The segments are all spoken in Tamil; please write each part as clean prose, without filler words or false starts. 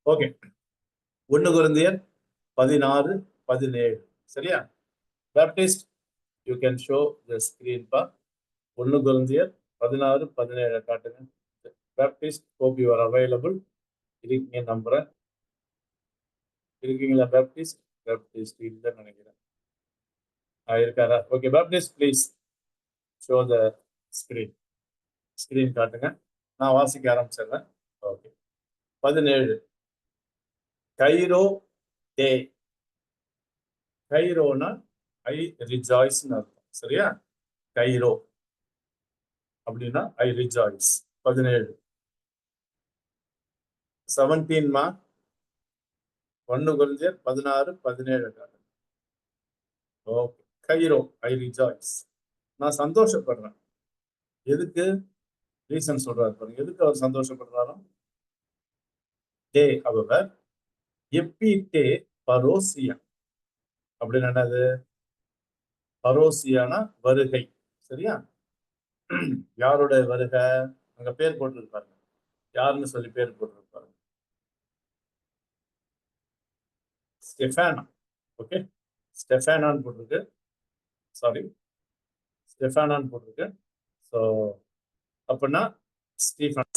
ஓகே, 1 கொரிந்தியர் 16-17. சரியா? Baptist you can show the screen பா. 1 கொரிந்தியர் 16-17 காட்டுங்க. Baptist hope you are available. இருக்கீங்க நம்புறேன். இருக்கீங்களா பேப்டிஸ்ட்? பேப்டிஸ்ட் இல்லைன்னு நினைக்கிறேன். இருக்காரா? Okay, Baptist please show the screen காட்டுங்க. நான் வாசிக்க ஆரம்பிச்சிடுறேன். ஓகே, 17. கைரோ டே. கைரோனா ஐ ரிஜாய்ஸ்னு அர்த்தம். சரியா? கைரோ அப்படின்னா ஐ ரிஜாய்ஸ். 17. 17 மா. 1 கொரிந்தியர் 16-17 காட்டுங்க. Okay, Cairo I rejoice. நான் சந்தோஷப்படுறேன். எதுக்கு? ரீசன் சொல்றாரு பாருங்க. எதுக்கு அவர் சந்தோஷப்படுறாரோ? டே அவர் எப்பிட்டே பரோசியா. அப்படின்னு என்னது? பரோசியானா வருகை. சரியா? யாருடைய வருகை? அங்க பேர் போட்டிருப்பாரு. யாருன்னு சொல்லி பேர் போட்டிருப்பாரு. ஸ்டெஃபானா. ஓகே, ஸ்டெஃபானான்னு போட்டிருக்கு. சாரி, ஸ்டெஃபானான்னு போட்டிருக்கு. ஸோ அப்படின்னா ஸ்டீஃபன்.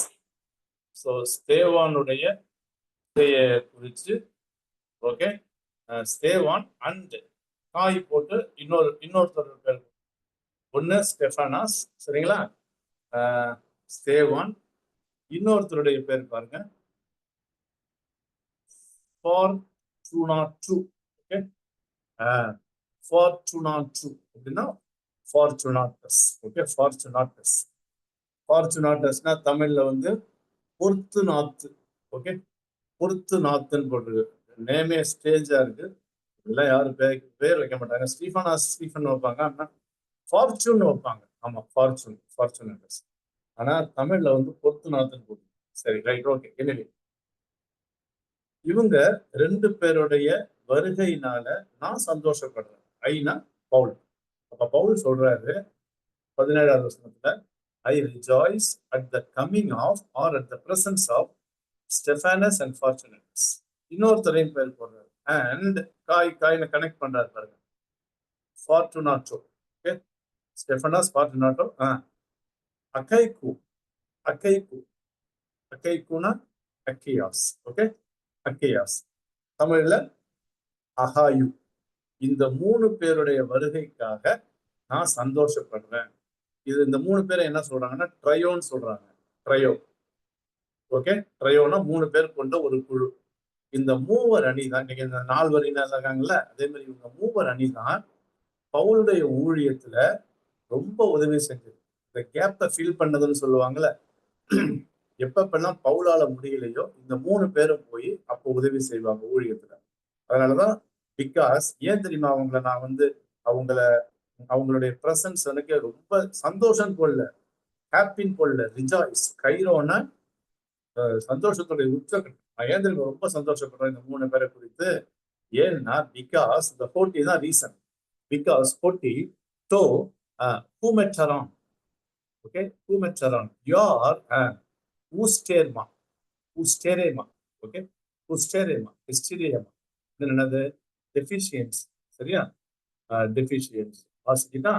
ஸோ ஸ்தேவானுடைய குறிச்சு. ஓகே, ஸ்தேவான் அண்ட் காய் போட்டு இன்னொருத்தர் பேர். ஒன்னு ஸ்டெஃபானாஸ். சரிங்களா? ஸ்தேவான். இன்னொருத்தருடைய பேர் பாருங்க, ஃபார்ச்சுனாட்டு. ஓகே, ஃபார்ச்சுனாட்டு அப்படின்னா ஃபார்ச்சுனாட்டஸ். ஓகே, ஃபார்ச்சுனாட்டஸ். ஃபார்ச்சுனாட்டஸ்னா தமிழ்ல வந்து பொறுத்து நாத்து. ஓகே, பொறுத்து நாத்துன்னு போட்டிருக்கு. நேமே ஸ்டேஜா இருக்கு. இதெல்லாம் யாரும் பேர் வைக்க மாட்டாங்க. ஸ்டீஃபன் வைப்பாங்க, ஆனா ஃபார்ச்சூன் வைப்பாங்க. ஆமா, ஃபார்ச்சுனேட்டஸ். ஆனா தமிழ்ல வந்து பொறுத்து நாத்துன்னு போட்டு. சரி, ரைட், ஓகே. எனவே இவங்க 2 பேருடைய வருகையினால நான் சந்தோஷப்படுறேன். ஐனா பவுல். அப்ப பவுல் சொல்றாரு 17வது வசனத்துல, I rejoice at the coming of or at the presence of Stephanas and Fortunatus. இன்னொருத்தரையும் பேர் போடுறாரு. அண்ட் காயின கனெக்ட் பண்றாரு பாருங்க. ஃபார்ச்சுனாட்டோ. Okay, Stephanas, Fortunato. அகைகு. அகைகுனா அக்கியாஸ். ஓகே, அக்கியாஸ். தமிழ்ல அகாயு. இந்த 3 பேருடைய வருகைக்காக நான் சந்தோஷப்படுறேன். இது இந்த 3 பேரை என்ன சொல்றாங்கன்னா ட்ரையோன்னு சொல்றாங்க. ட்ரையோ. ஓகே, ட்ரையோனா 3 பேர் கொண்ட ஒரு குழு. இந்த மூவர் அணி தான் நீங்க இந்த 4 வரியினர் இருக்காங்கல்ல, அதே மாதிரி இவங்க மூவர் அணி தான் பவுலுடைய ஊழியத்துல ரொம்ப உதவி செஞ்சது. இந்த கேப்பை ஃபில் பண்ணதுன்னு சொல்லுவாங்கல்ல. எப்பப்பெல்லாம் பவுலால முடியலையோ இந்த 3 பேரும் போய் அப்போ உதவி செய்வாங்க ஊழியத்துல. அதனாலதான் பிகாஸ் ஏன் தெரியுமா அவங்கள நான் வந்து அவங்களுடைய பிரசன்ஸ் எனக்கு ரொம்ப சந்தோஷம் போடல, ஹாப்பின்னு போடல, ரிஜாய்ஸ். கைரோன்னா சந்தோஷத்துடைய உச்சக்கட்டம். நான் ஏன் தெரியுமா ரொம்ப சந்தோஷப்படுறேன் இந்த 3 பேரை குறித்து? ஏன்னா பிகாஸ் இந்த போட்டி தான் ரீசன். பிகாஸ் போட்டி டோ ஹூமெச்சரான். ஓகே, ஹூமெச்சரான் யார் ஊஸ்டேர்மா. ஓகே, ஹிஸ்டீரியமா. இது என்னது? டெஃபிஷியன்ஸ். சரியா? டெஃபிஷியன்ஸ் வாசிக்கிட்டா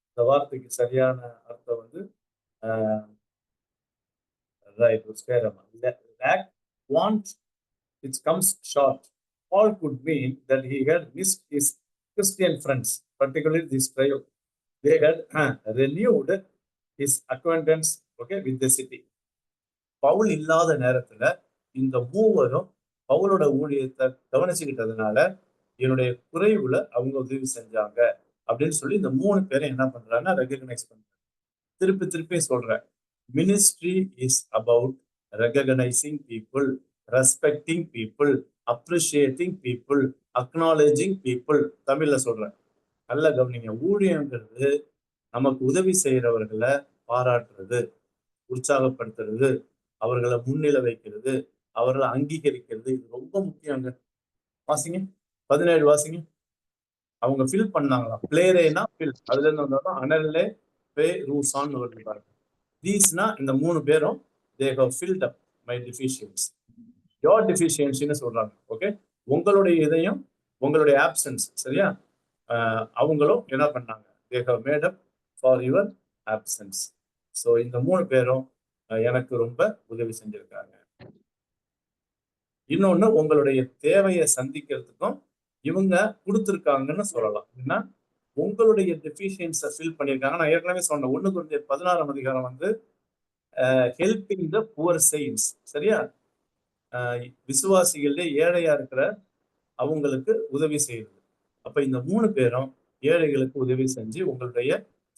இந்த வார்த்தைக்கு சரியான அர்த்தம் வந்து right, ஹிஸ்டீரியமா. lack, want, which comes short. Paul could mean that he had missed his Christian friends, particularly this trio. They had renewed his acquaintance, okay, with the city. Paul இல்லாத நேரத்துல இந்த மூவரும் பவுலோட ஊழியத்தை கவனிச்சுக்கிட்டதுனால என்னுடைய குறைவுல அவங்க உதவி செஞ்சாங்க அப்படின்னு சொல்லி இந்த 3 பேரை என்ன பண்றாங்கன்னா ரெகக்னைஸ் பண்றாங்க. திருப்பி சொல்றேன். Ministry is about recognising people, respecting people, appreciating people, acknowledging people. தமிழ்ல சொல்றேன், நல்ல கவனிங்க. ஊழியங்கிறது நமக்கு உதவி செய்யறவர்களை பாராட்டுறது, உற்சாகப்படுத்துறது, அவர்களை முன்னிலை வைக்கிறது, அவர்களை அங்கீகரிக்கிறது. இது ரொம்ப முக்கியங்க. வாசிங்க 17 வாசிங்க. அவங்க ஃபில் பண்ணாங்களா? பிளேரேனா ஃபில். அதுல இருந்து வந்தாலும் அனல்லே பே ரூசான்னு வருது பாருங்க. தீஸ்னா இந்த 3 பேரும் they have filled up my deficiency. Your டெஃபிஷியன்சின்னு சொல்றாங்க. ஓகே, உங்களுடைய இதயம், உங்களுடைய ஆப்சன்ஸ், சரியா? அவங்களும் என்ன பண்ணாங்க, they have made up for your absence. So இந்த 3 பேரும் எனக்கு ரொம்ப உதவி செஞ்சிருக்காங்க. இன்னொன்னு, உங்களுடைய தேவையை சந்திக்கிறதுக்கும் இவங்க கொடுத்துருக்காங்கன்னு சொல்லலாம். ஏன்னா உங்களுடைய டெஃபிஷியன்ஸை ஃபில் பண்ணியிருக்காங்க. நான் ஏற்கனவே சொன்னேன், 1 கொரிந்தியர் 16ஆம் அதிகாரம் வந்து ஹெல்பிங் த புவர் செயின்ஸ், சரியா? விசுவாசிகளே ஏழையா இருக்கிற அவங்களுக்கு உதவி செய்யுது. அப்ப இந்த 3 பேரும் ஏழைகளுக்கு உதவி செஞ்சு உங்களுடைய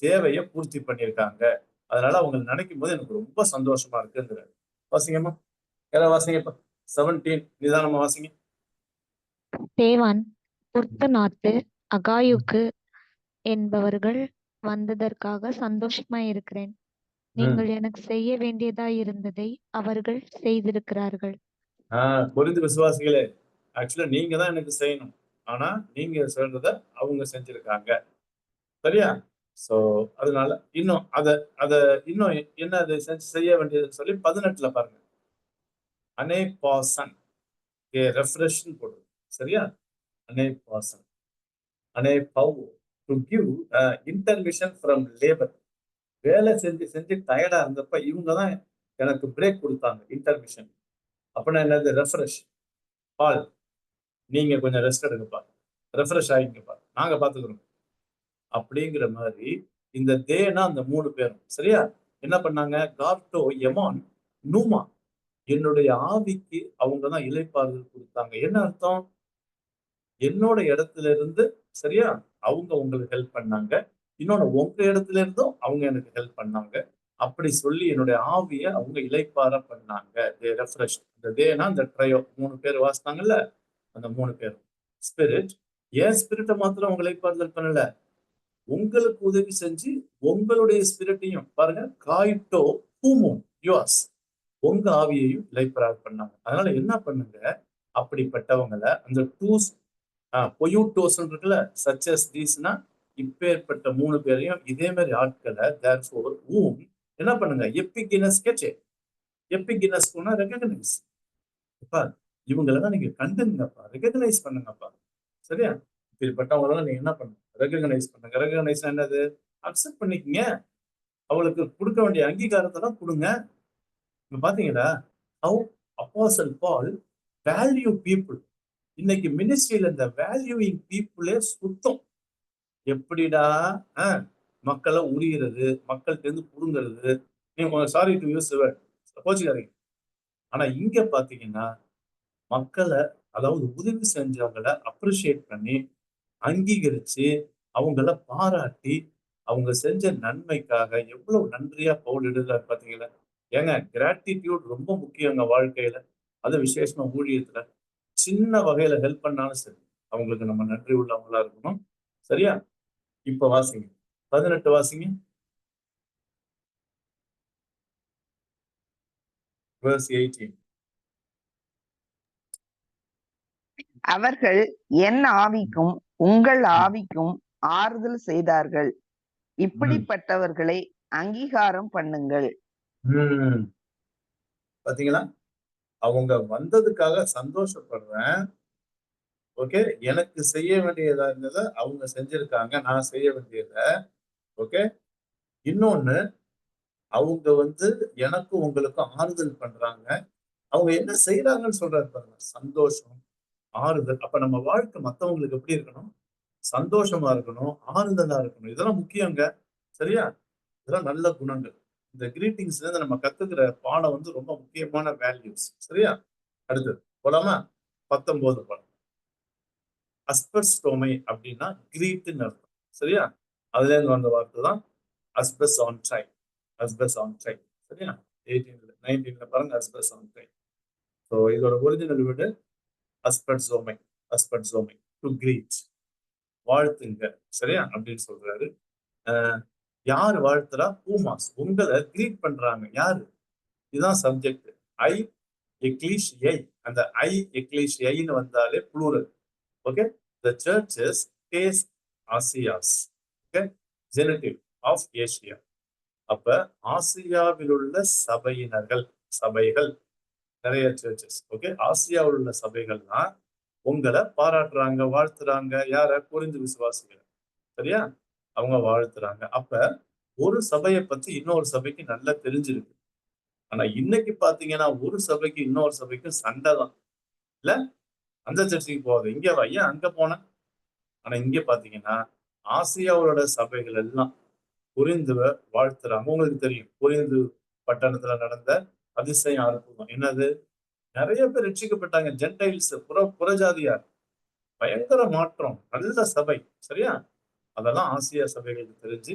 தேவையை பூர்த்தி பண்ணியிருக்காங்க. அதனால அவங்க நினைக்கும் போது எனக்கு ரொம்ப சந்தோஷமா இருக்குங்கிறாரு. வாசிங்கம்மா, யாராவது வாசிங்கப்பா. 17 நிதானமா வாசிங்க. தேவான் பொர்த்த நாட்டு அகாயுக்கு என்பவர்கள் வந்ததற்காக சந்தோஷமாய் இருக்கிறேன். நீங்கள் எனக்கு செய்ய வேண்டியதாய் இருந்ததை அவர்கள் செய்திருக்கிறார்கள். கொரிந்து விசுவாசிகளே, ஆக்சுவலா நீங்க தான் எனக்கு செய்யணும். ஆனா நீங்க சொல்றத அவங்க செஞ்சிருக்காங்க, சரியா? சோ அதனால இன்னும் அத அத இன்னும் என்ன அதை செய்ய வேண்டியதுன்னு சொல்லி 18ல பாருங்க. அனே பாசன் ரெஃப்ரெஷ்னு போடுது, சரியா? அனே பாசன், அனே பவு to give intermission from labour. வேலை செஞ்சு செஞ்சு டயர்டா இருந்தப்ப இவங்க தான் எனக்கு பிரேக் கொடுத்தாங்க, இன்டர்மிஷன். அப்படின்னா என்னது? ரெஃப்ரெஷ். பால், நீங்க கொஞ்சம் ரெஸ்ட் எடுங்கப்பா, ரெஃப்ரெஷ் ஆகிங்கப்பா, நாங்க பாத்துக்கிறோம் அப்படிங்கிற மாதிரி. இந்த தேனா அந்த 3 பேரும், சரியா, என்ன பண்ணாங்க? கார்டோ எமான் நூமா, என்னுடைய ஆவிக்கு அவங்க தான் இளைப்பாறுதல் கொடுத்தாங்க. என்ன அர்த்தம்? என்னோட இடத்துல இருந்து, சரியா, அவங்க உங்களுக்கு ஹெல்ப் பண்ணாங்க. இன்னொன்னு, உங்க இடத்துல இருந்தும் அவங்க எனக்கு ஹெல்ப் பண்ணாங்க. அப்படி சொல்லி என்னுடைய ஆவியை அவங்க இளைப்பாற பண்ணாங்க. தே ரெஃப்ரெஷ். இந்த தேனா இந்த ட்ரையோ 3 பேர் வாசித்தாங்கல்ல, அந்த 3 பேரும் ஸ்பிரிட். ஏன் ஸ்பிரிட்டை மாத்திரம் அவங்க இளைப்பாறுதல் பண்ணல, உங்களுக்கு உதவி செஞ்சு உங்களுடைய ஸ்பிரிட்டையும் பாருங்க, காய்டோ பூமோ யுவாஸ், உங்க ஆவியையும் இளைப்பாற பண்ணாங்க. அதனால என்ன பண்ணுங்க, அப்படிப்பட்டவங்களை அந்த டூஸ் பொயூட்டோஸ் இருக்குல்ல, சச்சஸ் தீஸ்னா இப்பேற்பட்ட 3 பேரையும் இதே மாதிரி ஆட்களை தேர்ஃபோர் ஊம் என்ன பண்ணுங்க, எப்பிகினஸ் கெச்சே, எப்பிகினஸ் போனா ரெகக்னைஸ். அப்பா இவங்களெல்லாம் நீங்க கண்டுங்கப்பா, ரெகக்னைஸ் பண்ணுங்கப்பா, சரியா? இப்படிப்பட்டவங்களெல்லாம் நீங்க என்ன பண்ணுங்க, ரெகக்னைஸ் பண்ணுங்க. ரெகக்னைஸ் என்னது? அக்செப்ட் பண்ணிக்கங்க. அவளுக்கு கொடுக்க வேண்டிய அங்கீகாரத்தை தான் கொடுங்க. இப்ப பாத்தீங்களா, how apostle Paul value people. இன்னைக்கு மினிஸ்ட்ரியில இந்த வேல்யூயிங் பீப்புளே சுத்தம். எப்படிடா மக்களை உரிகிறது, மக்கள்கிட்ட இருந்து புடுங்கிறது. நீங்க சாரி டு யூஸ் கோச்சுக்காதீங்க. ஆனா இங்க பாத்தீங்கன்னா மக்களை, அதாவது உதவி செஞ்சவங்களை அப்ரிஷியேட் பண்ணி அங்கீகரிச்சு அவங்கள பாராட்டி அவங்க செஞ்ச நன்மைக்காக எவ்வளவு நன்றியா பவுல் எழுதுறாரு பாத்தீங்களா? ஏங்க, கிராட்டிடியூட் ரொம்ப முக்கியங்க வாழ்க்கையில, அது விசேஷமா ஊழியத்துல. சின்ன வகையில ஹெல்ப் பண்ணாலும் சரி, அவங்களுக்கு நம்ம நன்றி உள்ளவங்களா இருக்கணும், சரியா? இப்ப வாசிங்க 18 வாசிங்க. verse 18. அவர்கள் என் ஆவிக்கும் உங்கள் ஆவிக்கும் ஆறுதல் செய்தார்கள். இப்படிப்பட்டவர்களை அங்கீகாரம் பண்ணுங்கள். பாத்தீங்களா, அவங்க வந்ததுக்காக சந்தோஷப்படுறேன். ஓகே, எனக்கு செய்ய வேண்டியதா இருந்ததை அவங்க செஞ்சிருக்காங்க, நான் செய்ய வேண்டியத. ஓகே, இன்னொன்னு, அவங்க வந்து எனக்கும் உங்களுக்கும் ஆறுதல் பண்றாங்க. அவங்க என்ன செய்யறாங்கன்னு சொல்றாரு பாருங்க, சந்தோஷம், ஆறுதல். அப்ப நம்ம வாழ்க்கை மத்தவங்களுக்கு எப்படி இருக்கணும்? சந்தோஷமா இருக்கணும், ஆறுதலா இருக்கணும். இதெல்லாம் முக்கியங்க, சரியா? இதெல்லாம் நல்ல குணங்கள். இந்த கிரீட்டிங்ஸ்ல இருந்து நம்ம கத்துக்கிற பாடம் வந்து ரொம்ப முக்கியமான வேல்யூஸ், சரியா? அடுத்தது போலாமா? 19 பாடம். அஸ்பெர்ஸ்டோமை அப்படின்னா கிரீட்னு அர்த்தம், சரியா? அதுல இருந்து வந்த வார்த்தை தான் அஸ்பெஸ் ஆன் ட்ரை. அஸ்பெஸ் ஆன் ட்ரை, சரியா? 18ல 19ல பாருங்க, அஸ்பெஸ் ஆன் ட்ரை. ஸோ இதோட ஒரிஜினல் வீடு அஸ்பெர்சோமை. அஸ்பெர்சோமை டு கிரீட், வாழ்த்துங்க, சரியா அப்படின்னு சொல்றாரு. யார் வாழ்த்துறா? பூமாஸ், உங்களை கிரீட் பண்றாங்க. யாரு? இதுதான் சப்ஜெக்ட். ஐ எக்லீஷியை. அந்த ஐ எக்லீஷியைன்னு வந்தாலே ப்ளூரல். ஓகே, த சர்ச்சஸ் கேஸ் ஆசியாஸ். Okay, genitive of Asia. அப்ப ஆசியாவில் உள்ள சபையினர்கள், சபைகள் நிறைய சர்ச்சஸ். ஓகே, ஆசியாவில் உள்ள சபைகள்லாம் உங்களை பாராட்டுறாங்க, வாழ்த்துறாங்க. யார? கொரிந்து விசுவாசிகள். சரியா? அவங்க வாழ்த்துறாங்க. அப்ப ஒரு சபையை பத்தி இன்னொரு சபைக்கு நல்லா தெரிஞ்சிருக்கு. ஆனா இன்னைக்கு பாத்தீங்கன்னா ஒரு சபைக்கு இன்னொரு சபைக்கும் சண்டை தான். இல்ல, அந்த சர்ச்சைக்கு போகாது, இங்க வா, ஏன் அங்க போன? ஆனா இங்க பாத்தீங்கன்னா ஆசியாவோட சபைகள் எல்லாம் கொரிந்துவ வாழ்த்துறாங்க. உங்களுக்கு தெரியும் கொரிந்து பட்டணத்துல நடந்த அதிசயம் அற்புதம் என்னது? நிறைய பேர் ரட்சிக்கப்பட்டாங்க. ஜென்டைல்ஸ், புறஜாதியார். பயங்கர மாற்றம். நல்ல சபை. சரியா? அதெல்லாம் ஆசியா சபைகளுக்கு தெரிஞ்சு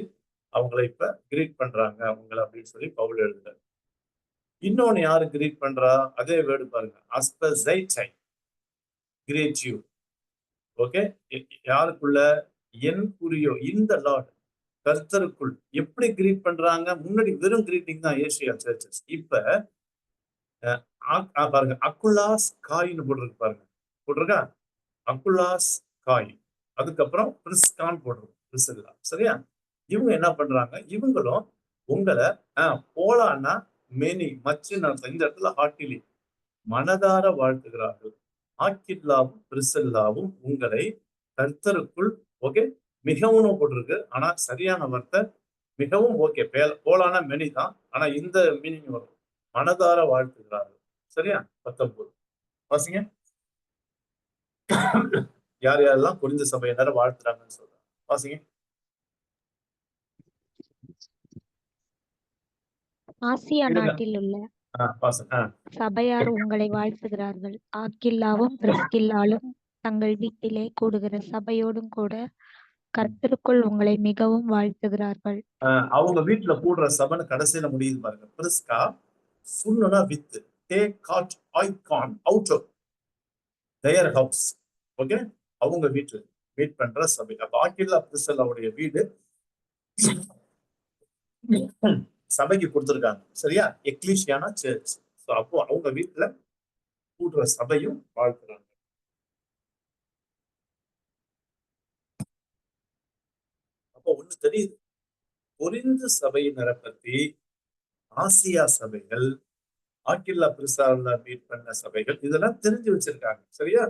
அவங்களை இப்ப கிரீட் பண்றாங்க அவங்கள அப்படின்னு சொல்லி பவுல் எழுதுறாரு. இன்னொன்னு யாரு கிரீட் பண்றா? அதே வேர்டு பாருங்க, அஸ்பெசைட்டை கிரீட் யூ. ஓகே, யாருக்குள்ள? என் குறியோ, இந்த லார்ட், கர்த்தருக்குள். எப்படி கிரீட் பண்றாங்க? முன்னாடி வெறும் கிரீட்டிங் தான் ஏசியா சர்ச்சஸ். இப்ப பாருங்க, அக்குலாஸ் காயின்னு போட்டிருக்கு பாருங்க, போட்டிருக்கா? அக்குலாஸ் காய், அதுக்கப்புறம் பிரிஸ்கான் போட்டிருக்கு, பிரிசில்லா. சரியா? இவங்க என்ன பண்றாங்க? இவங்களும் உங்களை போலான்னா மெனி மச்சுன்னு அர்த்தம். இந்த இடத்துல ஹார்ட்டிலி மனதார வாழ்த்துகிறார்கள். ஆக்கில்லாவும் பிரிசில்லாவும் உங்களை கர்த்தருக்குள். ஓகே, மிகவும் போட்டிருக்கு, ஆனா சரியான வார்த்தை மிகவும். ஓகே, போலானா மெனி தான், ஆனா இந்த மீனிங் வரும், மனதார வாழ்த்துகிறார்கள். சரியா? 19 வாசிங்க. யார் யாரெல்லாம் கொரிந்து சபையினரை வாழ்த்துறாங்கன்னு சொல்றாங்க, வாசிங்க. ஆசியா இருங்க. நாட்டில் உள்ள வாசன். சபையார் உங்களை வாழ்த்துகிறார்கள். ஆக்கில்லாவும் பிரிஸ்கில்லாலும் தங்கள் வீட்டிலே கூடுகிற சபையோடும் கூட கர்த்தருக்குள் உங்களை மிகவும் வாழ்த்துகிறார்கள். அவங்க வீட்டுல கூடுற சபைன்னு கடைசியில முடியுது பாருங்க. பிரிஸ்கா ஃபுல்லுனா வித் டேக் காட் ஐகான் out of their house. Okay, அவங்க வீட்டுல மீட் பண்ற சபை. அப்ப ஆக்கில்லா பிரிஸ்கில்லாவுடைய வீடு சபைக்கு கொடுத்துருக்காங்க. சரியா? எக்லீசியானா சர்ச். அப்போ அவங்க வீட்டுல கூடுற சபையும் வாழ்த்துறாங்க. அப்போ ஒண்ணு தெரியுது, கொரிந்து சபையினரை பத்தி ஆசியா சபைகள், ஆக்கில்லா பிரிஸ்கால மீட் பண்ண சபைகள் இதெல்லாம் தெரிஞ்சு வச்சிருக்காங்க. சரியா?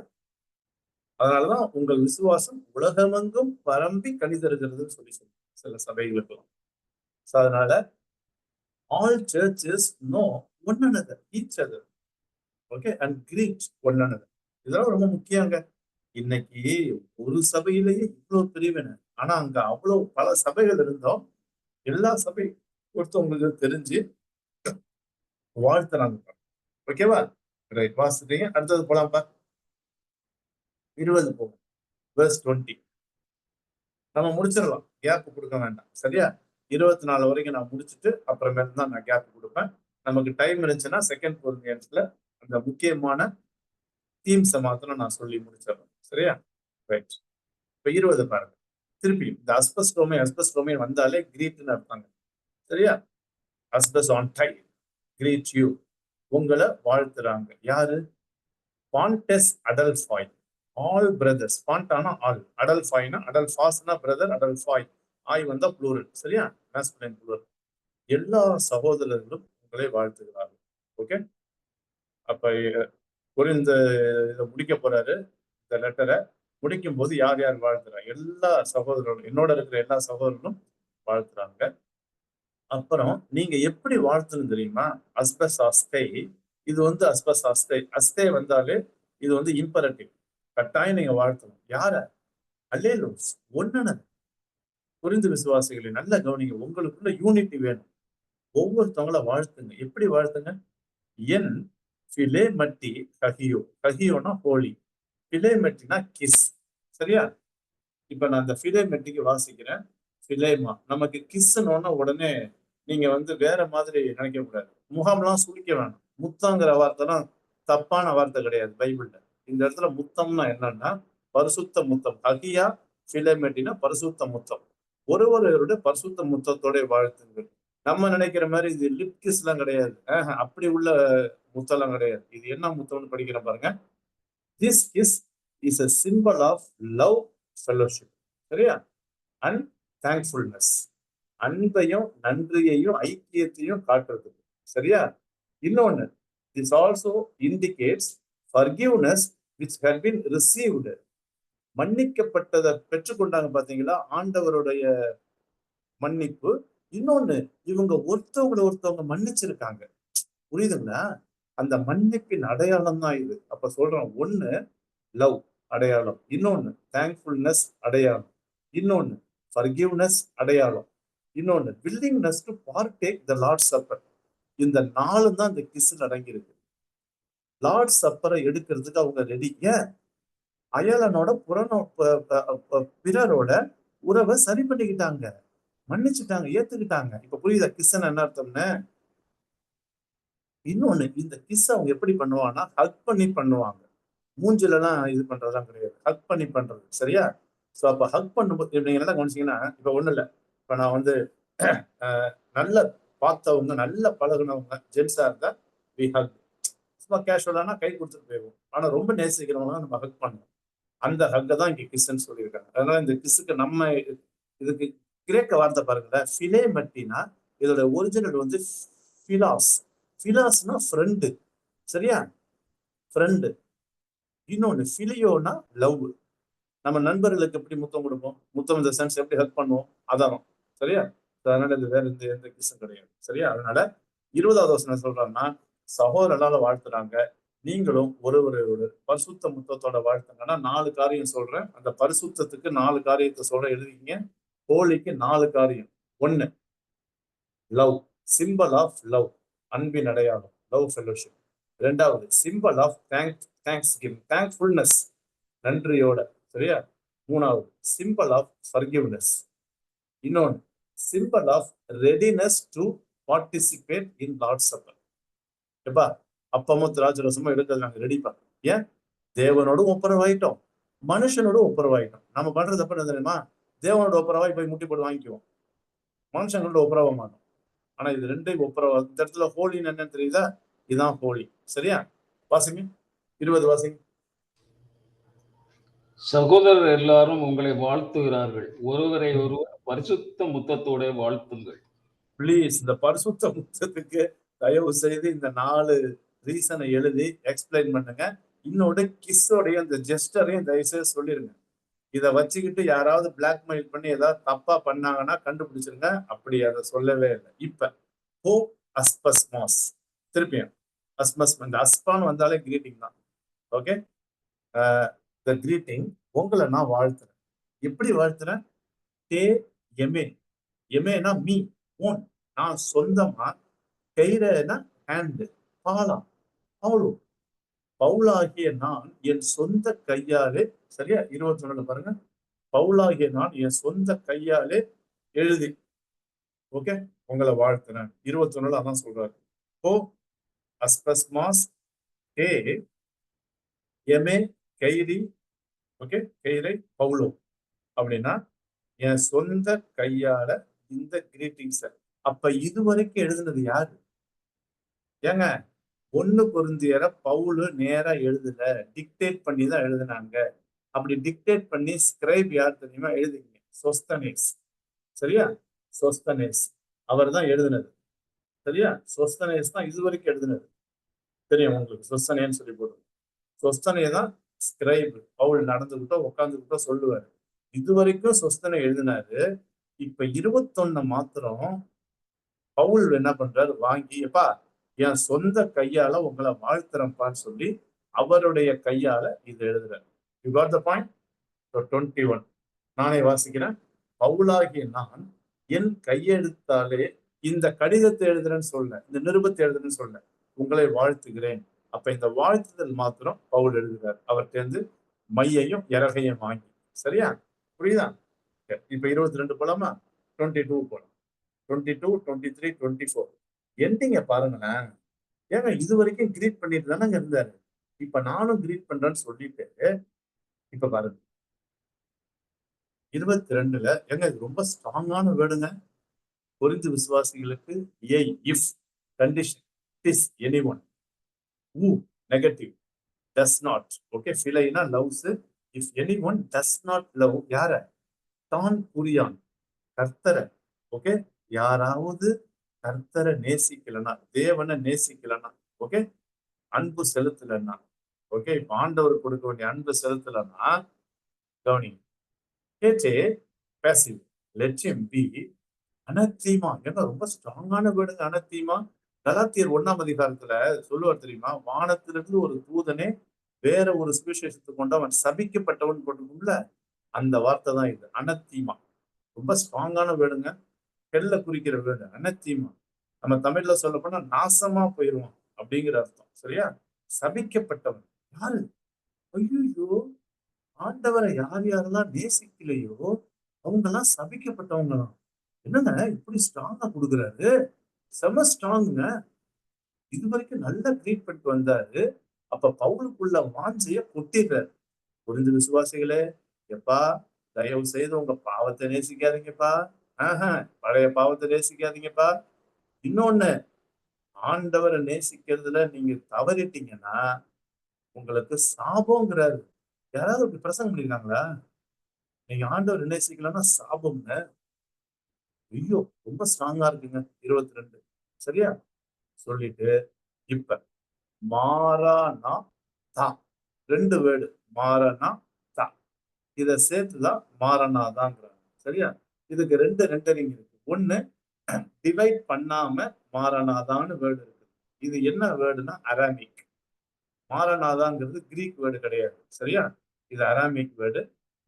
அதனாலதான் உங்கள் விசுவாசம் உலகமெங்கும் பரம்பி கணிதருகிறதுன்னு சொல்லி சில சபைகளுக்கு. அதனால all churches know one another, each other. Okay, and greet one another. இதெல்லாம் ரொம்ப முக்கியங்க. இன்னைக்கு ஒரு சபையிலேயே இவ்வளவு பிரிவினை, ஆனா அங்க அவ்வளவு பல சபைகள் இருந்தோம். எல்லா சபை ஒருத்தவங்களுக்கு தெரிஞ்சு வாழ்த்துறாங்க. ஓகேவா? ரைட், வாசிட்டீங்க. அடுத்தது போலாம்ப்பா. 20 போகும், verse 20. நம்ம முடிச்சிடலாம், கேப் கொடுக்க வேண்டாம். சரியா? 24 வரைக்கும் நான் முடிச்சுட்டு அப்புறமேட்டு தான் நான் கேப் கொடுப்பேன். நமக்கு டைம் இருந்துச்சுன்னா செகண்ட் கொரிந்தியன்ஸ்ல அந்த முக்கியமான தீம்ஸை மாத்திரம் நான் சொல்லி முடிச்சிடறேன். சரியா? ரைட். இப்ப 20 பாருங்க. திருப்பி இந்த அஸ்பஸ் ரோமே வந்தாலே கிரீட்னு அர்த்தங்க. சரியா? அஸ்பஸ் ஆன் டை கிரீட் யூ, உங்களை வாழ்த்துறாங்க. யாரு? பான்டெஸ் அடல்ஃபாய், ஆல் பிரதர்ஸ். பாண்டானா ஆல், அடல்ஃபாய்னா அடல்ஃபாஸ்னா பிரதர், அடல்ஃபாய் ஆய் வந்தா ப்ளூரல். சரியா? Masculine plural. எல்லா சகோதரர்களும் உங்களை வாழ்த்துகிறார்கள். ஓகே, அப்ப கொரிந்து இதை முடிக்க போறாரு. இந்த லெட்டரை முடிக்கும் போது யார் யார் வாழ்த்துறா? எல்லா சகோதரர்களும், என்னோட இருக்கிற எல்லா சகோதரர்களும் வாழ்த்துறாங்க. அப்புறம் நீங்க எப்படி வாழ்த்துன்னு தெரியுமா? அஸ்பஸ் அஸ்கை. இது வந்து அஸ்பஸ் அஸ்கை, அஸ்கை வந்தாலே இது வந்து இம்பரட்டிவ், கட்டாயம் நீங்க வாழ்த்தணும். யார? அல்லேலூஸ், ஒன்னன. புரிந்து விசுவாசிகளை நல்ல கவனிங்க, உங்களுக்குள்ள யூனிட்டி வேணும். ஒவ்வொருத்தவங்கள வாழ்த்துங்க. எப்படி வாழ்த்துங்க? என் பிலே மட்டி கஹியோ, கஹியோனா ஹோலி, பிலே மட்டினா கிஸ். சரியா? இப்ப நான் அந்த பிலே மெட்டிக்கு வாசிக்கிறேன். பிலேமா, நமக்கு கிஸ்ன்னு உடனே நீங்க வந்து வேற மாதிரி நினைக்க கூடாது. முகம்லாம் சுழிக்க வேணும். முத்தங்கிற வார்த்தைலாம் தப்பான வார்த்தை கிடையாது பைபிள்ல. இந்த இடத்துல முத்தம்னா என்னன்னா பரிசுத்த முத்தம். அகியா பிலேமெட்டினா பரிசுத்த முத்தம். ஒருவருடைய பரிசுத்த முத்தத்தோட வாழ்த்துங்கள். நம்ம நினைக்கிற மாதிரி இது லிப் கிஸ் எல்லாம் கிடையாது. அப்படி உள்ள முத்தம்லாம் கிடையாது. இது என்ன முத்தம்னு படிக்கிறேன் பாருங்க. This kiss is a symbol of love, fellowship. சரியா? அண்ட் தேங்க்ஃபுல்னஸ், அன்பையும் நன்றியையும் ஐக்கியத்தையும் காட்டுறது. சரியா? இன்னொன்னு, this also indicates forgiveness which had been received. மன்னிக்கப்பட்டதை பெற்றுக்கொண்டாங்க பாத்தீங்களா, ஆண்டவருடைய மன்னிப்பு. இன்னொன்னு, இவங்க ஒருத்தவங்க மன்னிச்சிருக்காங்க. புரியுதுங்களா? அந்த மன்னிப்பின் அடையாளம் தான் இது. அப்ப சொல்றோம், ஒண்ணு லவ் அடையாளம், இன்னொன்னு தேங்க்ஃபுல்னஸ் அடையாளம், இன்னொன்னு ஃபர்கிவ்னஸ் அடையாளம், இன்னொன்னு willingness to partake the Lord supper. இந்த நாலும் தான் இந்த கிஸ்ல அடங்கி இருக்கு. லார்ட் சப்பரை எடுக்கிறதுக்கு அவங்க ரெடி. ஏன்? அயலனோட பிறரோட உறவை சரி பண்ணிக்கிட்டாங்க, மன்னிச்சுட்டாங்க, ஏத்துக்கிட்டாங்க. இப்ப புரியுதா கிஸ்ஸன் என்ன அர்த்தம்னு? இன்னொன்னு, இந்த கிஸ் அவங்க எப்படி பண்ணுவாங்கன்னா ஹக் பண்ணி பண்ணுவாங்க. மூஞ்சில எல்லாம் இது பண்றதுலாம் கிடையாது, ஹக் பண்ணி பண்றது. சரியா? சோ அப்ப ஹக் பண்ணும்போது நீங்க என்ன கவனிச்சீங்கன்னா, இப்ப ஒண்ணு இல்ல, இப்ப நான் வந்து நல்ல பார்த்தவங்க, நல்ல பழகுனவங்க ஜென்ஸா இருந்தா வி ஹக். சும்மா கேஷுவலானா கை கொடுத்துட்டு போயிடுவோம். ஆனா ரொம்ப நேசிக்கிறவங்க நம்ம ஹக் பண்ணுவோம். அந்த ஹக்கை தான் இங்க கிஸ்ன்னு சொல்லியிருக்காங்க. அதனால இந்த கிஸ்ஸுக்கு நம்ம இதுக்கு கிரேக்க வார்த்தை பாருங்களேன், ஃபிலே மட்டினா இதோட ஒரிஜினல் வந்து ஃபிலாஸ். ஃபிலாஸ்னா ஃப்ரெண்டு. சரியா? ஃப்ரெண்டு. இன்னொன்னு ஃபிலியோனா லவ். நம்ம நண்பர்களுக்கு எப்படி முத்தம் கொடுப்போம்? முத்தம் இந்த சென்ஸ் எப்படி ஹெல்ப் பண்ணுவோம்? அதான். சரியா? அதனால இது வேற எந்த கிஸ்ஸும் கிடையாது. சரியா? அதனால 20வது வசனம் சொல்றாங்கன்னா, சகோதரனால வாழ்த்துறாங்க, நீங்களும் ஒரு பரிசுத்த முத்தத்தோட வாழ்த்துங்கன்னா 4 காரியம் சொல்றேன். அந்த பரிசுத்தத்துக்கு 4 காரியத்தை சொல்றேன், எழுதிங்க. ஹோலிக்கு 4 காரியம். 1 லவ், சிம்பிள் ஆஃப் லவ், அன்பின் அடையாளம், லவ் ஃபெலோஷிப். 2வது symbol of thanksgiving, thankfulness, நன்றியோட. சரியா? 3வது சிம்பிள் ஆஃப் ஃபர்கிவ்னஸ். இன்னொன்னு symbol of readiness to participate in Lord supper. எப்பா அப்பமும் திராட்சரசமும் எடுக்கிறது நாங்க ரெடிப்பா. ஏன்? தேவனோடும் ஒப்புரவாயிட்டோம், மனுஷனோடும் ஒப்புரவாயிட்டோம். நம்ம பண்றது தப்பு என்ன தெரியுமா? தேவனோட ஒப்புரவாய் போய் முட்டி போட்டு வாங்கிக்குவோம், மனுஷங்களோட ஒப்புரவ மாட்டோம். ஆனா இது ரெண்டையும் ஒப்புரவா. இந்த இடத்துல ஹோலின்னு என்னன்னு தெரியுதா? இதுதான் ஹோலி. சரியா? வாசிங்க 20 வாசிங்க. சகோதரர் எல்லாரும் உங்களை வாழ்த்துகிறார்கள், ஒருவரை ஒருவர் பரிசுத்த முத்தத்தோட வாழ்த்துங்கள். பிளீஸ் இந்த பரிசுத்த முத்தத்துக்கு தயவு செய்து இந்த 4 ரீசனை எழுதி எக்ஸ்பிளைன் பண்ணுங்க. இன்னொரு கிஸ்ஸோடைய அந்த ஜெஸ்டரையும் தயவுசெய்து சொல்லிருங்க. இதை வச்சுக்கிட்டு யாராவது பிளாக்மெயில் பண்ணி ஏதாவது தப்பா பண்ணாங்கன்னா கண்டுபிடிச்சிருங்க. அப்படி அதை சொல்லவே இல்லை. இப்ப ஹோ அஸ்பஸ்மாஸ், திருப்பியும் அஸ்மஸ், இந்த அஸ்பான்னு வந்தாலே கிரீட்டிங் தான். ஓகே, த கிரீட்டிங். உங்களை நான் வாழ்த்துறேன். எப்படி வாழ்த்துறேன்? டே எமே. எமேனா மீ, ஓன், நான் சொந்தமா. கெய்ரனா ஹேண்டு, பாலா, பவுலு, பவுலாகிய நான் என் சொந்த கையாலே. சரியா? 21 பாருங்க, பவுலாகிய நான் என் சொந்த கையாலே எழுதி, ஓகே, உங்களை வாழ்த்துறேன். 21 அதான் சொல்றாரு. ஓ அஸ்பஸ்மாஸ் டே எமே கெய்ரி, ஓகே, கெய்ரை பவுலோ. அப்படின்னா என் சொந்த கையால இந்த கிரீட்டிங்ஸ. அப்ப இதுவரைக்கும் எழுதுனது யாரு? ஏங்க, 1 கொரிந்தியரை பவுலு நேரா எழுதல, டிக்டேட் பண்ணி தான் எழுதுனாங்க. அப்படி டிக்டேட் பண்ணி ஸ்கிரைப் யார் தெரியுமா எழுதுங்க? சொஸ்தனேஸ். சரியா? சொஸ்தனேஸ் அவர் தான் எழுதுனது. சரியா? சொஸ்தனேஸ் தான் இதுவரைக்கும் எழுதுனது. தெரியும் உங்களுக்கு, சொஸ்தனேன்னு சொல்லி போடுவோம். சொஸ்தனே தான் ஸ்கிரைப். பவுல் நடந்துகிட்டோ உட்காந்துக்கிட்டோ சொல்லுவாரு. இதுவரைக்கும் சொஸ்தனை எழுதினாரு. இப்ப 21 மாத்திரம் பவுல் என்ன பண்றாரு? வாங்கி, எப்பா என் சொந்த கையால உங்களை வாழ்த்துறப்பான்னு சொல்லி அவருடைய கையால இது எழுதுறாரு. You got the point? 21 நானே வாசிக்கிறேன். பவுலாகிய நான் என் கையெழுத்தாலே இந்த கடிதத்தை எழுதுறேன்னு சொல்ல, இந்த நிருபத்தை எழுதுறேன்னு சொல்ல, உங்களை வாழ்த்துகிறேன். அப்ப இந்த வாழ்த்துதல் மாத்திரம் பவுல் எழுதுறாரு. அவர்கிட்ட இருந்து மையையும் இறகையும் வாங்கி. சரியா? புரியுதா? இப்ப 22 போலாமா? 22 போலாம். 22, 23, 24 எண்டிங்க பாருங்களேன். ஏங்க இது வரைக்கும் கிரீட் பண்ணிட்டு தானங்க இருந்தாரு. இப்ப நானும் கிரீட் பண்றேன்னு சொல்லிட்டு, இப்ப பாருங்க 22ல, ஏங்க இது ரொம்ப ஸ்ட்ராங்கான வேர்டுங்க. கொரிந்து விசுவாசிகளுக்கு if condition, is anyone, who negative, does not, okay, ஃபிலைனா loves. If anyone does not love, யார? தான் புரியான், கர்த்தரை. ஓகே, யாராவது கர்த்தரை நேசிக்கலனா, தேவனை நேசிக்கலனா, ஓகே, அன்பு செலுத்தலைன்னா, ஓகே, இப்ப ஆண்டவர் கொடுக்க வேண்டிய அன்பு செலுத்தலைன்னா கவனி, கேட்டே பேசிவ், லெட் ஹிம் பி அனத்தீமா. ஏங்க ரொம்ப ஸ்ட்ராங்கான வேர்டுங்க அனத்தீமா. கலாத்தியர் 1ஆம் அதிகாரத்துல சொல்லுவார் தெரியுமா, வானத்திலிருந்து ஒரு தூதனே வேற ஒரு சுவிசேஷத்துக்கு கொண்டு அவன் சபிக்கப்பட்டவன் போட்டுக்கும்ல, அந்த வார்த்தை தான் இது, அனத்தீமா. ரொம்ப ஸ்ட்ராங்கான வேர்டுங்க, ஹெல்ல குறிக்கிற வேர்டு அனத்தீமா. நம்ம தமிழ்ல சொல்ல போனா நாசமா போயிடுவான் அப்படிங்கிற அர்த்தம். சரியா? சபிக்கப்பட்டவன் யாரு? ஐயோ, ஆண்டவரை யார் யாரெல்லாம் நேசிக்கலையோ அவங்க எல்லாம் சபிக்கப்பட்டவங்களாம். என்னங்க இப்படி ஸ்ட்ராங்கா கொடுக்குறாரு, செம ஸ்ட்ராங்குங்க. இது வரைக்கும் நல்லா ட்ரீட் பண்ணிட்டு வந்தாரு. அப்ப பவுலுக்குள்ள வாஞ்சைய கொட்டிடுறாரு. புரிஞ்சு விசுவாசிகளே, எப்பா தயவு செய்து உங்க பாவத்தை நேசிக்காதீங்கப்பா. பழைய பாவத்தை நேசிக்காதீங்கப்பா. இன்னொன்னு, ஆண்டவரை நேசிக்கிறதுல நீங்க தவறிட்டீங்கன்னா உங்களுக்கு சாபங்கிறாரு. யாராவது அப்படி பிரசங்கம் பண்ணிருக்காங்களா? நீங்க ஆண்டவர் நேசிக்கலன்னா சாபம்ங்க. ஐயோ, ரொம்ப ஸ்ட்ராங்கா இருக்குங்க 22. சரியா? சொல்லிட்டு இப்ப மாறானா தா, 2 வேர்டு, மாறனா தா, இத சேர்த்துதான் மாறனாதாங்கிறாங்க. சரியா? இதுக்கு 2 ரெண்டரிங் இருக்கு. ஒண்ணு, டிவைட் பண்ணாம மாறனாதான்னு வேர்டு இருக்கு. இது என்ன வேர்டுனா அராமிக். மாறனாதாங்கிறது கிரீக் வேர்டு கிடையாது. சரியா? இது அராமிக் வேர்டு.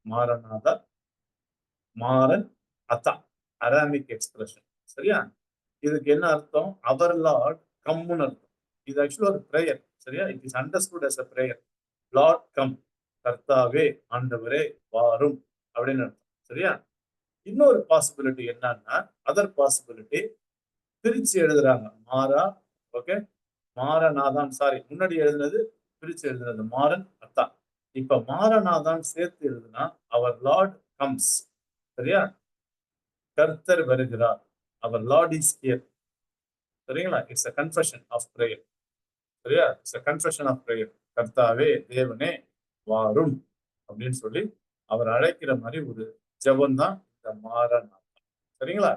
மாறனாதா, மாறன் அத்தா, அராமிக் எக்ஸ்பிரஷன். சரியா? இதுக்கு என்ன அர்த்தம்? அவர் லார்ட் கம்முன்னு அர்த்தம். இது ஆக்சுவலா ஒரு பிரேயர். சரியா? It is understood as a prayer. Lord come, கர்த்தாவே ஆண்டவரே வாரும் அப்படின்னு அர்த்தம். சரியா? இன்னொரு பாசிபிலிட்டி என்னன்னா, அதர் பாசிபிலிட்டி பிரிச்சு எழுதுறாங்க. மாறா, ஓகே, மாறனாதான், சாரி, முன்னாடி எழுதுனது பிரிச்சு எழுதுனது மாறன் அத்தா. இப்ப மாறனாதான் சேர்த்து எழுதுனா அவர் லார்ட் கம்ஸ். சரியா? கர்த்தர் வருகிறார், அவர் லார்ட் இஸ் ஹியர். சரிங்களா? It's a confession of prayer. சரியா? It's a confession of prayer. கர்த்தாவே தேவனே வாரும் அப்படின்னு சொல்லி அவர் அழைக்கிற மாதிரி ஒரு ஜெபம் தான் இந்த மாறனாதான். சரிங்களா?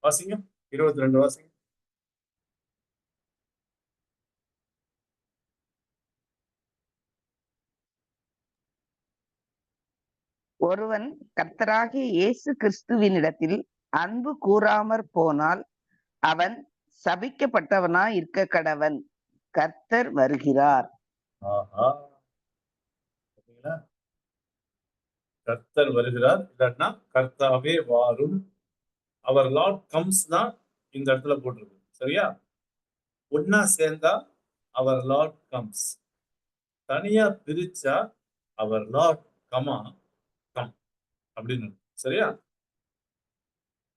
வாசிங்க 22 வாசிங்க. ஒருவன் கர்த்தராகிய இயேசு கிறிஸ்துவினிடத்தில் அன்பு கூறாமற் போனால் அவன் சபிக்கப்பட்டவனாய் இருக்க கடவன். கர்த்தர் வருகிறார். ஆஹா, சரிங்களா? கர்த்தர் வருகிறார் இல்லைன்னா கர்த்தாவே வாரும், அவர் லார்ட் கம்ஸ் தான் இந்த இடத்துல போட்டிருக்கு. சரியா? ஒன்னா சேர்ந்தா அவர் லார்ட் கம்ஸ், தனியா பிரிச்சா அவர் லார்ட் கமா கம் அப்படின்னு. சரியா?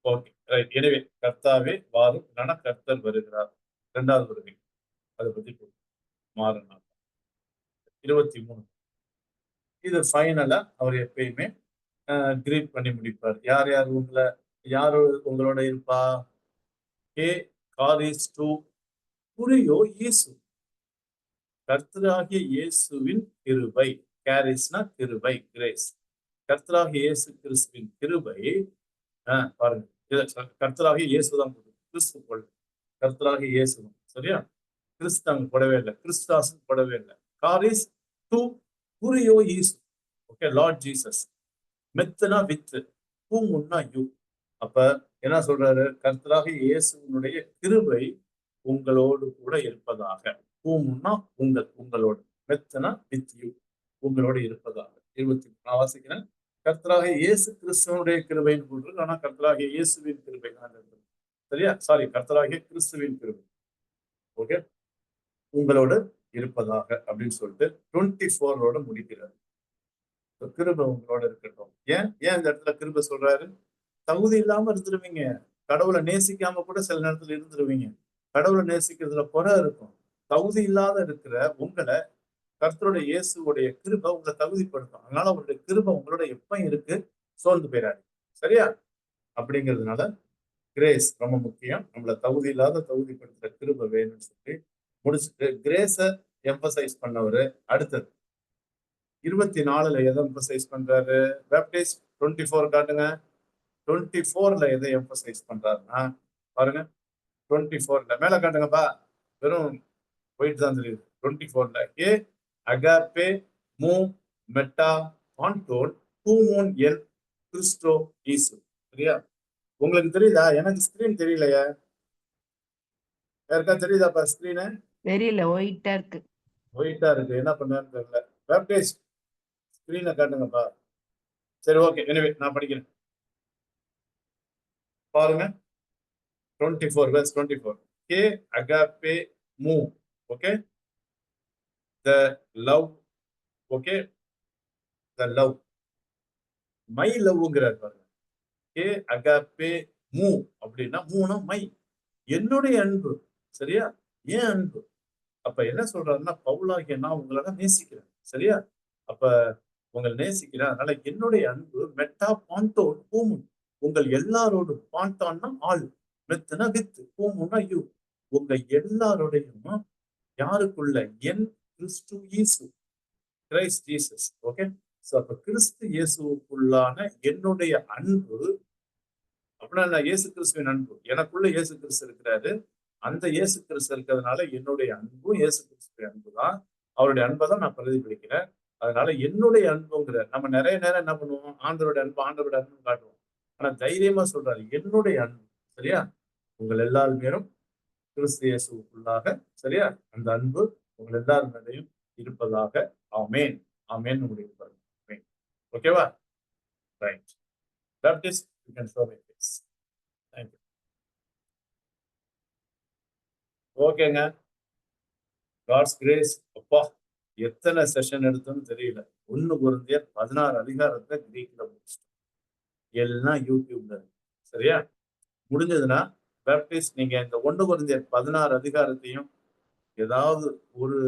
Okay, right. எனவே கர்த்தாவே வாரும் இல்லைன்னா கர்த்தர் வருகிறார், 2வது வருகை. அதை பத்தி மாறணும். 23, இது ஃபைனலா அவர் எப்பயுமே கிரீட் பண்ணி முடிப்பார். யார் யார் யாரு உங்களோட இருப்பா? கே காரிஸ் டு புரியோ இயேசு, கர்த்தராகிய இயேசுவின் கிருபை. கேரிஸ்னா கிருபை, கிரேஸ். கர்த்தராகிய இயேசு கிறிஸ்துவின் கிருபை. பாருங்க, கர்த்தராகிய இயேசுதான் கிறிஸ்து போல, கர்த்தராகிய இயேசுதான். சரியா? கிறிஸ்தவன் போடவே இல்லை, கிறிஸ்டாசன் போடவே இல்லை. காரிஸ் டு புரியோ இயேசு, ஓகே, லார்ட் ஜீசஸ். மெத்துனா வித்து, பூமுன்னா யூ. அப்ப என்ன சொல்றாரு? கர்த்தராகிய இயேசுனுடைய கிருபை உங்களோடு கூட இருப்பதாக. பூமுன்னா உங்களோடு, மெத்துனா வித் யூ, உங்களோடு இருப்பதாக. 23 வாசிக்கிறேன். கர்த்தராகிய இயேசு கிறிஸ்துவனுடைய கிருபைன்னு போட்டு, ஆனா கர்த்தராகிய இயேசுவின் கிருபை தான். சரியா? சாரி, கர்த்தராகிய கிறிஸ்துவின் கிருபை, ஓகே, உங்களோடு இருப்பதாக அப்படின்னு சொல்லிட்டு 24 முடிக்கிறார். கிருபை உங்களோட இருக்கட்டும். ஏன் இந்த இடத்துல கிருபை சொல்றாரு? தகுதி இல்லாம இருந்துருவீங்க, கடவுளை நேசிக்காம கூட சில நேரத்துல இருந்துருவீங்க. கடவுளை நேசிக்கிறதுல குறை இருக்கும். தகுதி இல்லாத இருக்கிற உங்களை கர்த்தருடைய இயேசுடைய கிருபை உங்களை தகுதிப்படுத்தும். அதனால அவருடைய கிருபை உங்களோட எப்ப இருக்கு, சோர்ந்து போயிடாது. சரியா? அப்படிங்கிறதுனால கிரேஸ் ரொம்ப முக்கியம். நம்மளை தகுதி இல்லாத தகுதிப்படுத்துற கிருபை வேணும்னு சொல்லி முடிச்சுட்டு கிரேஸ எம்பசைஸ் பண்ணவரு. அடுத்தது 24 எதை எம்பசைஸ் பண்றாரு? பேப்டிஸ்ட் 24 காட்டுங்க. 24 எதை எம்பசைஸ் பண்றாருன்னா பாருங்க, 24 மேல காட்டுங்கப்பா, வெறும் ஒயிட் தான் தெரியுது. 24ல ஏ அகாப்பே மூ மெட்டா பான்டோன் ஹூமோன் என் கிறிஸ்டோ ஈசு. சரியா? உங்களுக்கு தெரியுதா? எனக்கு ஸ்கிரீன் தெரியலையா? யாருக்கா தெரியுதாப்பா ஸ்கிரீனு? தெரியல, ஒயிட்டா இருக்கு. ஒயிட்டா இருக்கு, என்ன பண்ணான்னு தெரியல. பேப்டிஸ்ட் ஸ்கிரீனை காட்டுங்கப்பா. சரி, ஓகே. எனவே நான் படிக்கிறேன் பாருங்க. 24 verse 24. கே அகாப்பே மூ. Okay, the love. Okay, the love my லவ்ங்கிறார் பாருங்க. கே அகாப்பே மூ அப்படின்னா மூணு மை, என்னுடைய அன்பு. சரியா? ஏன் அன்பு? அப்ப என்ன சொல்றாருன்னா, பவுலாகிய நான் உங்களை தான் நேசிக்கிறேன். சரியா? அப்ப உங்களை நேசிக்கிறேன், அதனால என்னுடைய அன்பு மெட்டா பான்டோன் ஹூமன், உங்கள் எல்லாரோடும். பான்டான்னா ஆள், மெத்துனா வித், ஹூமுன்னா யூ, உங்க எல்லாரோடையும். யாருக்குள்ள? என் கிறிஸ்து இயேசு, கிரைஸ்ட் ஜீசஸ். ஓகே, சோ அப்ப கிறிஸ்து இயேசுக்குள்ளான என்னுடைய அன்பு அப்படின்னா நான் இயேசு கிறிஸ்துவின் அன்பு, எனக்குள்ள இயேசு கிறிஸ்து இருக்கிறாரு. அந்த இயேசு கிறிஸ்து இருக்கிறதுனால என்னுடைய அன்பும் இயேசு கிறிஸ்துவின் அன்பு தான். அவருடைய அன்பை தான் நான் பிரதிபலிக்கிறேன். அதனால என்னுடைய அன்புங்கிற, நம்ம நிறைய நேரம் என்ன பண்ணுவோம்? ஆண்டவருடைய அன்பு ஆண்டவருடைய அன்பு காட்டுவோம். ஆனா தைரியமா சொல்றாரு, என்னுடைய அன்பு. சரியா? உங்கள் எல்லாரும் பேரும் கிறிஸ்து இயேசுக்குள்ளாக. சரியா? அந்த அன்பு உங்கள் எல்லாரும் மேலேயும் இருப்பதாக. ஆமேன். ஆமேன். உங்களுக்கு பாருங்க. ஆமேன். ஓகேவா? Right. Baptist, you can show my face. Thank you. ஓகேங்க. God's grace. அப்பா, எத்தனை செஷன் எடுத்தோம்னு தெரியல. 1 கொரிந்தியர் 16 அதிகாரத்தை கிரீக்ல முடிச்சிட்டோம். எல்லாம் யூடியூப்ல இருக்கு. சரியா? முடிஞ்சதுன்னா பேப்டிஸ்ட் நீங்க இந்த 1 கொரிந்தியர் 16 அதிகாரத்தையும் ஏதாவது ஒரு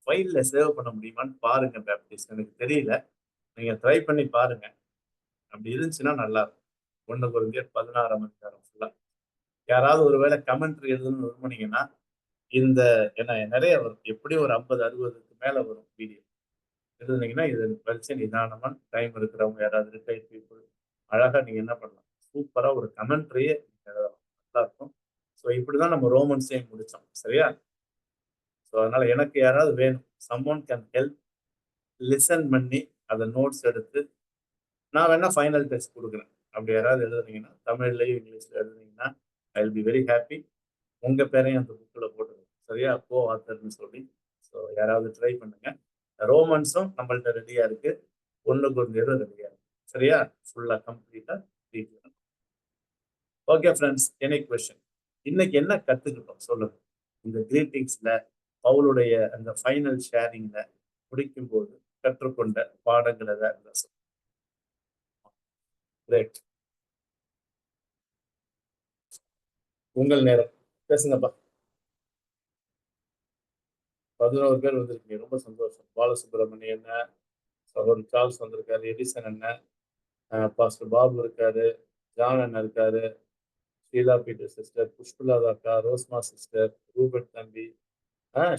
ஃபைல்ல சேவ் பண்ண முடியுமான்னு பாருங்க பேப்டிஸ்ட். எனக்கு தெரியல, நீங்க ட்ரை பண்ணி பாருங்க. அப்படி இருந்துச்சுன்னா நல்லா இருக்கும். 1 கொரிந்தியர் 16 அதிகாரம் ஃபுல்லா யாராவது ஒருவேளை கமெண்ட்ரி எழுதணும்னு விரும்புனீங்கன்னா, இந்த என்ன நிறைய வரும், எப்படியும் ஒரு 50-60க்கு மேல வரும் வீடியோ. எழுதுனீங்கன்னா இது படிச்சு நிதானமா டைம் இருக்கிறவங்க யாராவது ரிட்டையர்ட் பீப்புள் அழகா நீங்க என்ன பண்ணலாம், சூப்பரா ஒரு கமெண்ட்ரியே எழுதலாம். நல்லா இருக்கும். ஸோ இப்படிதான் நம்ம ரோமன்ஸையும் முடிச்சோம். சரியா? ஸோ அதனால எனக்கு யாராவது வேணும், சம்மோன் கேன் ஹெல்ப், லிசன் பண்ணி அதை நோட்ஸ் எடுத்து நான் வேணா ஃபைனல் டெஸ்ட் கொடுக்குறேன். அப்படி யாராவது எழுதுனீங்கன்னா, தமிழ்லையும் இங்கிலீஷ்ல எழுதுனீங்கன்னா I will be very happy. உங்க பேரையும் அந்த புக்கில் போட்டுருங்க. சரியா? கோ ஆத்தர்னு சொல்லி. ஸோ யாராவது ட்ரை பண்ணுங்க. ரோமன்ஸும் நம்மள்ட்ட ரெடியா இருக்கு, 1 கொரிந்தியரும் ரெடியா இருக்கு. சரியா? ஃபுல்லா கம்ப்ளீட்டா detail. Okay friends, any question? இன்னைக்கு என்ன கத்துக்கிட்டோம் சொல்லுங்க. இந்த கிரீட்டிங்ஸ்ல, பவுலுடைய அந்த ஃபைனல் ஷேரிங்ல முடிக்கும் போது கற்றுக்கொண்ட பாடங்கள் ஏதாவது இருந்தா சொல்லுங்க. கிரேட். உங்கள் நேரம், பேசுங்கப்பா. 11 பேர் வந்திருக்கீங்க, ரொம்ப சந்தோஷம். பாலசுப்ரமணியன் அண்ணன், சகோதரர் சார்ல்ஸ் வந்திருக்காரு, எடிசன் அண்ணன், பாஸ்டர் பாபு இருக்காரு, ஜான் அண்ணன் இருக்காரு, ஷீலா பீட்டர் சிஸ்டர், புஷ்பலதா அக்கா, ரோஸ்மா சிஸ்டர், ரூபர்ட் தம்பி,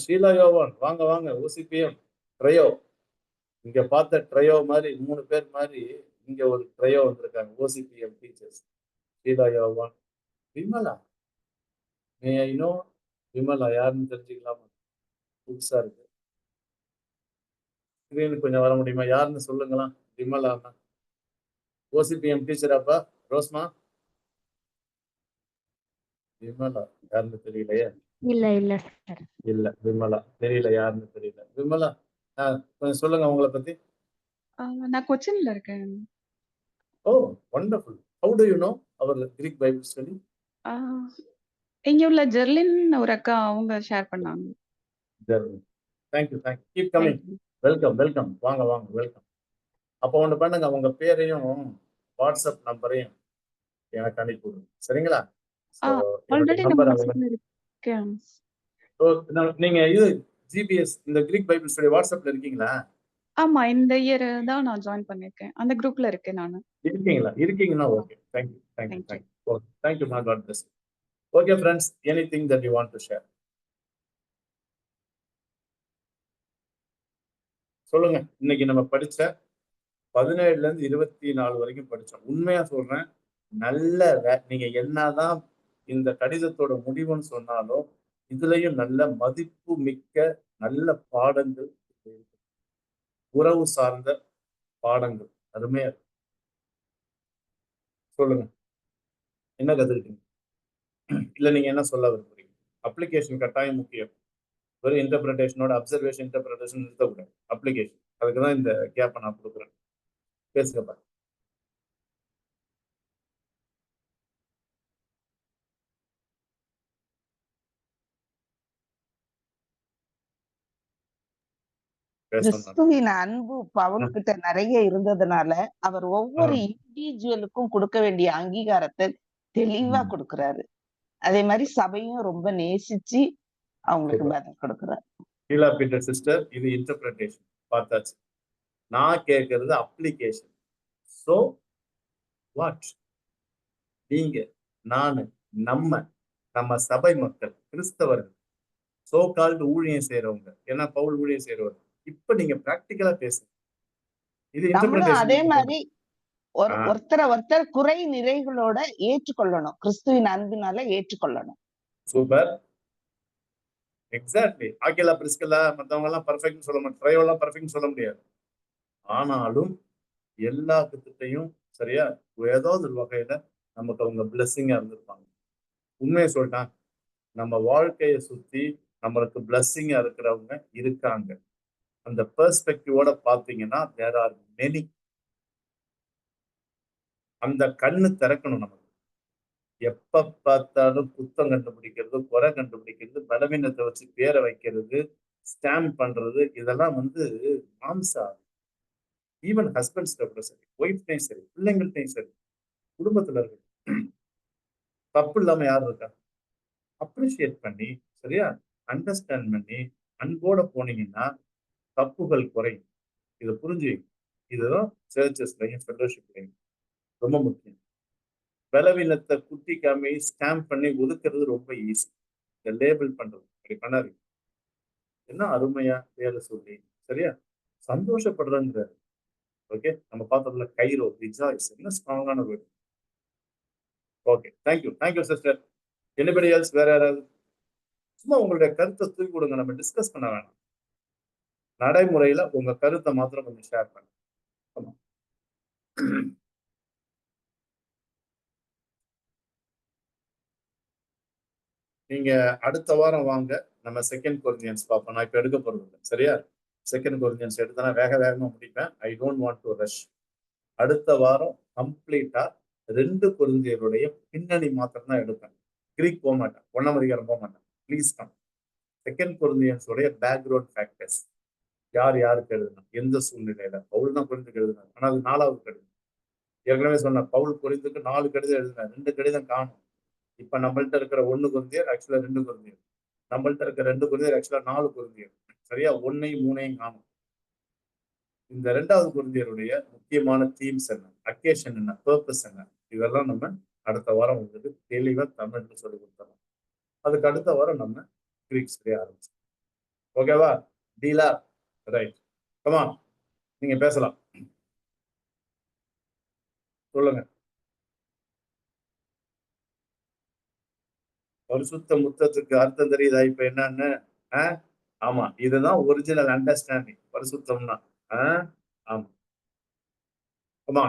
ஷீலா யோவான், வாங்க வாங்க. ஓசிபிஎம் ட்ரையோ, இங்க பார்த்த ட்ரையோ மாதிரி 3 பேர் மாதிரி இங்க ஒரு ட்ரையோ வந்திருக்காங்க. ஓசிபிஎம் டீச்சர்ஸ், ஷீலா யோவான், விமலா. மே ஐ நோ விமலா யாருன்னு தெரிஞ்சுக்கலாமா? புதுசா இருக்கு. ஸ்கிரீனுக்கு கொஞ்சம் வர முடியுமா? யாருன்னு சொல்லுங்களா? விமலா ஓசிபிஎம் டீச்சராப்பா? ரோஸ்மா? விமலா யாருன்னு தெரியலையே. இல்ல இல்ல சார். இல்ல, விமலா தெரியல, யாருன்னு தெரியல. விமலா கொஞ்சம் சொல்லுங்க உங்களை பத்தி. நான் கொச்சின்ல இருக்கேன். Oh, wonderful. How do you know our Greek Bible study? இங்க உள்ள ஜெர்லின் ஒரு அக்கா அவங்க ஷேர் பண்ணாங்க. Thank you. Keep coming. Thank you. Welcome. வாங்க வெல்கம். அப்போ ஒன்று பண்ணுங்க, உங்க பேரையும் வாட்ஸ்அப் நம்பரையும் எனக்கு அனுப்பி விடுங்க. சரிங்களா? ஆல்ரெடி நம்ம மெசேஜ்ல இருக்கேன். நீங்க இது ஜிபிஎஸ் இந்த கிரீக் பைபிள் ஸ்டடி வாட்ஸ்அப்ல இருக்கீங்களா? ஆமா, இந்த இயர் தான் நான் ஜாயின் பண்ணிருக்கேன். அந்த குரூப்ல இருக்கேன் நானு. இருக்கீங்கன்னா ஓகே. தேங்க்யூ. மா God bless. Okay friends, anything that you want to share சொல்லுங்க. இன்னைக்கு நம்ம படிச்ச 17ல இருந்து 24 வரைக்கும் படிச்சோம். உண்மையா சொல்றேன், நல்ல நீங்க என்னதான் இந்த கடிதத்தோட முடிவுன்னு சொன்னாலும் இதுலயும் நல்ல மதிப்பு மிக்க நல்ல பாடங்கள் இருக்கு. உறவு சார்ந்த பாடங்கள் அருமையா இருக்கு. சொல்லுங்க, என்ன கத்துக்கிட்டீங்க? இல்ல நீங்க என்ன சொல்ல விரும்புறீங்க? அப்ளிகேஷன் கட்டாயம் முக்கியம். வெறும் இன்டர்பிரேஷனோட அப்சர்வேஷன் இன்டர்பிரேஷன் நிறுத்தக்கூடாது. அப்ளிகேஷன், அதுக்குதான் இந்த கேப்பை நான் கொடுக்குறேன். பேசுங்கப்பா. பேசணும். கிறிஸ்துவின் அன்பு பவுல் கிட்ட நிறைய இருந்ததுனால அவர் ஒவ்வொரு இண்டிவிஜுவலுக்கும் கொடுக்க வேண்டிய அங்கீகாரத்தை தெளிவா கொடுக்கிறாரு. அதே மாதிரி சபையும் ரொம்ப நேசிச்சு அவங்களுக்கு பதில் கொடுக்கிறாரு. ஷீலா பீட்டர் சிஸ்டர், இது இன்டர்பிரேஷன் பார்த்தாச்சு. நான் கேட்கறது அப்ளிகேஷன். So what? நீங்க, நானு, நம்ம சபை மக்கள், கிறிஸ்தவர்கள், சோ கால்டு ஊழியம் செய்யறவங்க, ஏன்னா பவுல் ஊழியம் செய்யறவங்க, இப்ப நீங்க பிராக்டிக்கலா பேசுங்க. இது நம்மளும் அதே மாதிரி இன்டர்பிரேஷன். ஒருத்தர் குறை நிறைகளோட ஏற்றுக்கொள்ளணும். கிறிஸ்துவின் அன்பினால ஏற்றுக்கொள்ளணும். Super, exactly. ஆக்கிலா பிரிஸ்கிலா மத்தவங்க எல்லாம் பர்ஃபெக்ட் சொல்ல மாட்டேன், ட்ரைவெல்லாம் பர்ஃபெக்ட் சொல்ல முடியாது. ஆனாலும் எல்லா கிட்டையும் சரியா ஏதாவது ஒரு வகையில நமக்கு அவங்க பிளஸ்ஸிங்கா இருந்திருப்பாங்க. உண்மையை சொல்லிட்டான், நம்ம வாழ்க்கையை சுத்தி நம்மளுக்கு பிளஸ்ஸிங்கா இருக்கிறவங்க இருக்காங்க. அந்த பெர்ஸ்பெக்டிவோட பாத்தீங்கன்னா தேர் ஆர் மெனி. அந்த கண்ணு திறக்கணும் நமக்கு. எப்ப பார்த்தாலும் குத்தம் கண்டுபிடிக்கிறது, குறை கண்டுபிடிக்கிறது, பலவீனத்தை வச்சு பேரை வைக்கிறது, ஸ்டாம்ப் பண்றது, இதெல்லாம் மாம்சா. ஈவன் ஹஸ்பண்ட்ஸ்ட கூட சரி, ஒய்ஃப்டையும் சரி, பிள்ளைங்கள்ட்டையும் சரி, குடும்பத்துல இருக்கு. தப்பு இல்லாம யார் இருக்கா? அப்ரிஷியேட் பண்ணி சரியா அண்டர்ஸ்டாண்ட் பண்ணி அன்போட போனீங்கன்னா தப்புகள் குறையும். இதை புரிஞ்சு, இதுதான் சர்ச்சஸ்லையும் ஃபெலோஷிப்லையும் ரொம்ப முக்கியம். பலவீனத்தை குட்டி காமி ஸ்டாம்ப் பண்ணி ஒதுக்குறது ரொம்ப ஈஸி. இந்த லேபிள் பண்றது அப்படி பண்ணாரு. என்ன அருமையா பேரை சொல்லி சரியா சந்தோஷப்படுறங்கிறாரு. ஓகே, நம்ம பார்த்ததுல கைரோ ரிஜாய்ஸ், என்ன ஸ்ட்ராங்கான word. Okay, thank you sister. Anybody else? வேற யாராவது? சும்மா உங்களுடைய கருத்தை தூக்கி கொடுங்க, நம்ம டிஸ்கஸ் பண்ண வேணாம். நடைமுறையில உங்க கருத்தை மாத்திரம் கொஞ்சம் ஷேர் பண்ணுங்க. நீங்க அடுத்த வாரம் வாங்க, நம்ம செகண்ட் கொரிந்தியன்ஸ் பார்ப்போம். நான் இப்ப எடுக்க போறது இல்லை சரியா. செகண்ட் கொரிந்தியன்ஸ் எடுத்தா வேகமா முடிப்பேன். I don't want to rush. அடுத்த வாரம் கம்ப்ளீட்டா 2 கொரிந்தியருடைய பின்னணி மாத்திரம் தான் எடுப்பேன். கிரீக் போக மாட்டேன், 1ஆம் அதிகாரம் போக மாட்டேன். Please come. செகண்ட் கொரிந்தியன்ஸ் உடைய பேக்ரவுண்ட் ஃபேக்டர்ஸ், யாருக்கு எழுதுனா, எந்த சூழ்நிலையில. பவுல் தான் கொரிந்துக்கு எழுதினார், ஆனா அது 4வது கடிதம். ஏற்கனவே சொன்ன பவுல் கொரிந்துக்கு 4 கடிதம் எழுதினார், 2 கடிதம் காணும். இப்ப நம்மள்ட்ட இருக்கிற 1 கொரிந்தியர் ஆக்சுவலா 2 கொரிந்தியர், நம்மள்ட்ட இருக்கிற 2 கொரிந்தியர் ஆக்சுவலா 4 கொரிந்தியர் சரியா. 1ஐயும் 3ஐயும் காணும். இந்த 2வது கொரிந்தியருடைய முக்கியமான தீம்ஸ் என்ன, அக்கேஷன் என்ன, பர்பஸ் என்ன, இதெல்லாம் நம்ம அடுத்த வாரம் உங்களுக்கு தெளிவா தமிழ்ல சொல்லி கொடுத்தோம். அதுக்கு அடுத்த வாரம் நம்ம கிரீக் சொல்லி ஆரம்பிச்சோம். ஓகேவா? டீலா? ரைட், கமா நீங்க பேசலாம், சொல்லுங்க. பரிசுத்த முத்தத்துக்கு அர்த்தம் தெரியுதா இப்ப என்னன்னு? ஆமா, இதுதான் ஒரிஜினல் அண்டர்ஸ்டாண்டிங் பரிசுத்தம்னா. ஆமா, கமா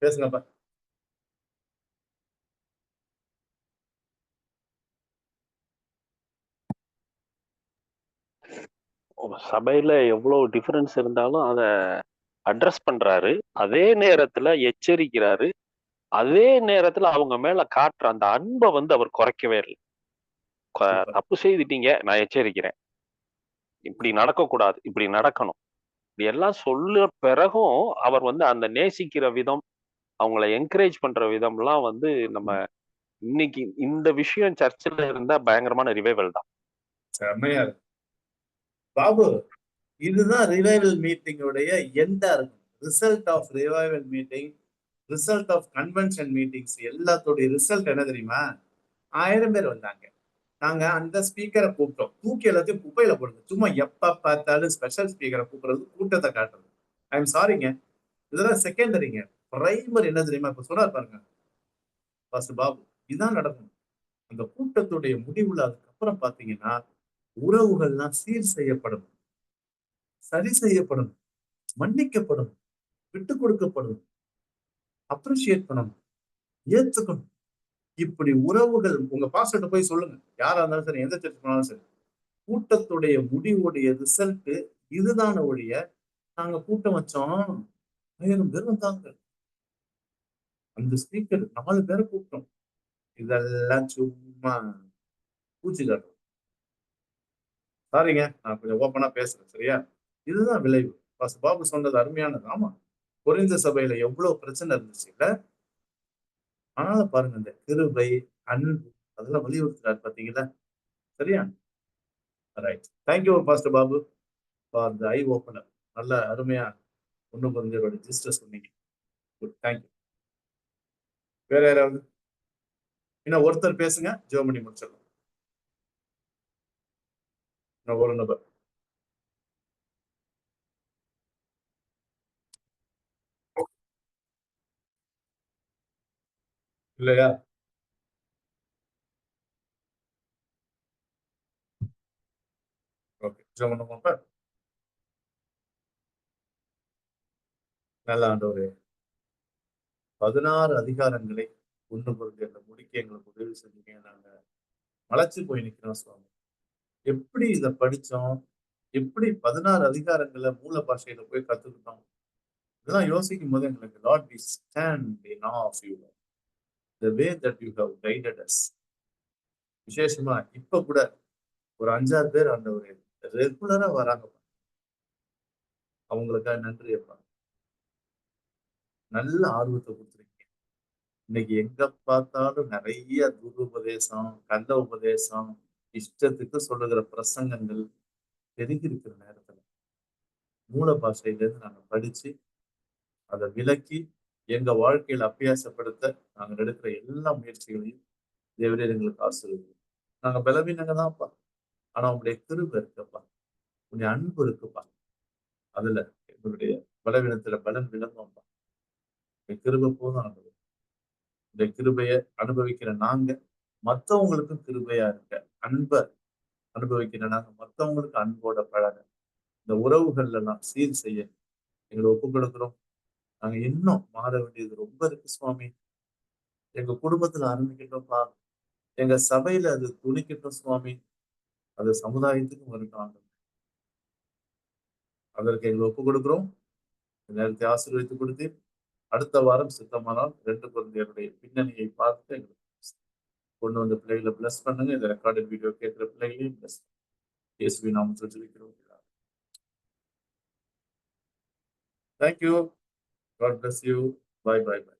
பேசுங்கப்பா. சபையில எவ்வளவு டிஃபரன்ஸ் இருந்தாலும் அதை அட்ரஸ் பண்றாரு, அதே நேரத்துல எச்சரிக்கிறாரு, அதே நேரத்துல அவங்க மேல காட்டுற அந்த அன்பை அவர் குறைக்கவே இல்லை. தப்பு செய்துட்டீங்க, நான் எச்சரிக்கிறேன், இப்படி நடக்கக்கூடாது, இப்படி நடக்கணும், இப்படி எல்லாம் சொல்ல பிறகும் அவர் அந்த நேசிக்கிற விதம், அவங்கள என்கரேஜ் பண்ற விதம்லாம் நம்ம இன்னைக்கு இந்த விஷயம் சர்ச்சில் இருந்தா பயங்கரமான ரிவைவல் தான். செம்மையா இருக்கு பாபு. இதுதான் ரிவைவல் மீட்டிங்கோடைய எண்டா இருக்கும். Result of revival meeting, result of convention meetings எல்லாத்தோடைய ரிசல்ட் என்ன தெரியுமா? 1000 பேர் வந்தாங்க. நாங்க அந்த ஸ்பீக்கரை கூப்பிட்டோம், தூக்கி எல்லாத்தையும் குப்பையில போடுது. சும்மா எப்ப பார்த்தாலும் ஸ்பெஷல் ஸ்பீக்கரை கூப்பிடுறது, கூட்டத்தை காட்டுறது. ஐ எம் சாரிங்க, இதெல்லாம் செகண்டரிங்க. பிரைமரி என்ன தெரியுமா? இப்ப சொன்னார் பாருங்க ஃபர்ஸ்ட் பாபு, இதுதான் நடக்கும். அந்த கூட்டத்துடைய முடிவுல அதுக்கப்புறம் பாத்தீங்கன்னா உறவுகள்லாம் சீர் செய்யப்படும், சரி செய்யப்படும், மன்னிக்கப்படும், விட்டு கொடுக்கப்படும், அப்ரிஷியேட் பண்ணணும், ஏத்துக்கணும். இப்படி உறவுகள் உங்க பாஸ்டர்ட்ட போய் சொல்லுங்க. யாரா இருந்தாலும் சரி, எந்த சர்ச் போனாலும் சரி. கூட்டத்துடைய முடிவுடைய ரிசல்ட் இதுதான ஒழிய, நாங்க கூட்டம் வச்சோம் 1000 பேர் வந்தாங்க. அந்த ஸ்பீக்கர் 4 பேரை கூப்பிட்டோம். இதெல்லாம் சும்மா பூச்சி காட்டும். சாரிங்க, நான் கொஞ்சம் ஓப்பனா பேசுறேன், சரியா? இதுதான் விளைவு. பாஸ்டர் பாபு சொன்னது அருமையானது. ஆமா, கொரிந்த சபையில எவ்வளவு பிரச்சனை இருந்துச்சு இல்ல? ஆனாலும் பாருங்க, இந்த கிருபை, அன்பு அதெல்லாம் வலியுறுத்துறாரு பாத்தீங்களா? சரியா? Right. Thank you pastor Babu for the I opener. நல்ல அருமையா ஒண்ணு கொஞ்சம் ஜிஸ்ட சொன்னீங்க. Good, thank you. வேற யாராவது? இன்னும் ஒருத்தர் பேசுங்க, ஜெபம் பண்ணி முடிச்சிடலாம். இன்னும் ஒரு நபர். இல்லையா? ஓகே, ஜெபம் பண்ணுவோம். நல்ல ஆண்டவரே, 16 அதிகாரங்களை ஒன்று பொருள் முடிக்க எங்களுக்கு உதவி செஞ்சீங்க. நாங்க மலைச்சு போய் நிக்கிறோம் சுவாமி. எப்படி இதை படிச்சோம்? எப்படி 16 அதிகாரங்களை மூல பாஷையில போய் கத்துக்கிட்டோம்? இதெல்லாம் யோசிக்கும் போது எங்களுக்கு Lord we stand in awe of you, the way that you have guided us. விசேஷமா இப்ப கூட ஒரு 5-6 பேர் ஆண்டவரே ரெகுலரா வராங்க. அவங்களுக்காக நன்றி அப்பா. நல்ல ஆர்வத்தை கொடுத்துருக்கீங்க. இன்னைக்கு எங்க பார்த்தாலும் நிறைய துருபதேசம், கள்ள உபதேசம், இஷ்டத்துக்கு சொல்லுகிற பிரசங்கங்கள் பெருகி இருக்கிற நேரத்துல மூல பாஷையிலேருந்து நாங்க படிச்சு அதை விலக்கி எங்க வாழ்க்கையில அபியாசப்படுத்த நாங்க எடுக்கிற எல்லா முயற்சிகளையும் தேவரே எங்களுக்கு ஆசீர்வதிங்க. நாங்க பலவீனங்க தான்ப்பா, ஆனா உங்களுடைய கிருபை இருக்குப்பா, உங்களுடைய அன்பு இருக்குப்பா. அதுல எங்களுடைய பலவீனத்துல பலன் விளங்கும்ப்பா. கிருபை போதும் ஆண்டவரே. இந்த கிருபையை அனுபவிக்கிற நாங்க மத்தவங்களுக்கும் கிருபையா இருக்க, அன்பை அனுபவிக்கிற நாங்க மத்தவங்களுக்கு அன்போட பழக, இந்த உறவுகள்ல எல்லாம் சீர் செய்ய எங்களை ஒப்புக் கொடுக்கிறோம். நாங்க இன்னும் மாற வேண்டியது ரொம்ப இருக்கு சுவாமி. எங்க குடும்பத்துல ஆரம்பிக்கட்டும்ப்பா, எங்க சபையில அது துணிக்கட்டும் சுவாமி, அது சமுதாயத்துக்கும் வரட்டும். அதற்கு எங்களை ஒப்புக் கொடுக்கிறோம். நேரத்தை ஆசீர்வதித்து கொடுத்து அடுத்த வாரம் சித்தமானால் 2 குழந்தையருடைய பின்னணியை பார்த்து எங்களுக்கு கொண்டு வந்த பிள்ளைகளை பிளஸ் பண்ணுங்க. இந்த ரெக்கார்டட் வீடியோ கேட்கிற பிள்ளைகளையும் பிளஸ் இயேசுவின் நாமத்தில் ஜெபிக்கிறோம். Thank you. God bless you. Bye.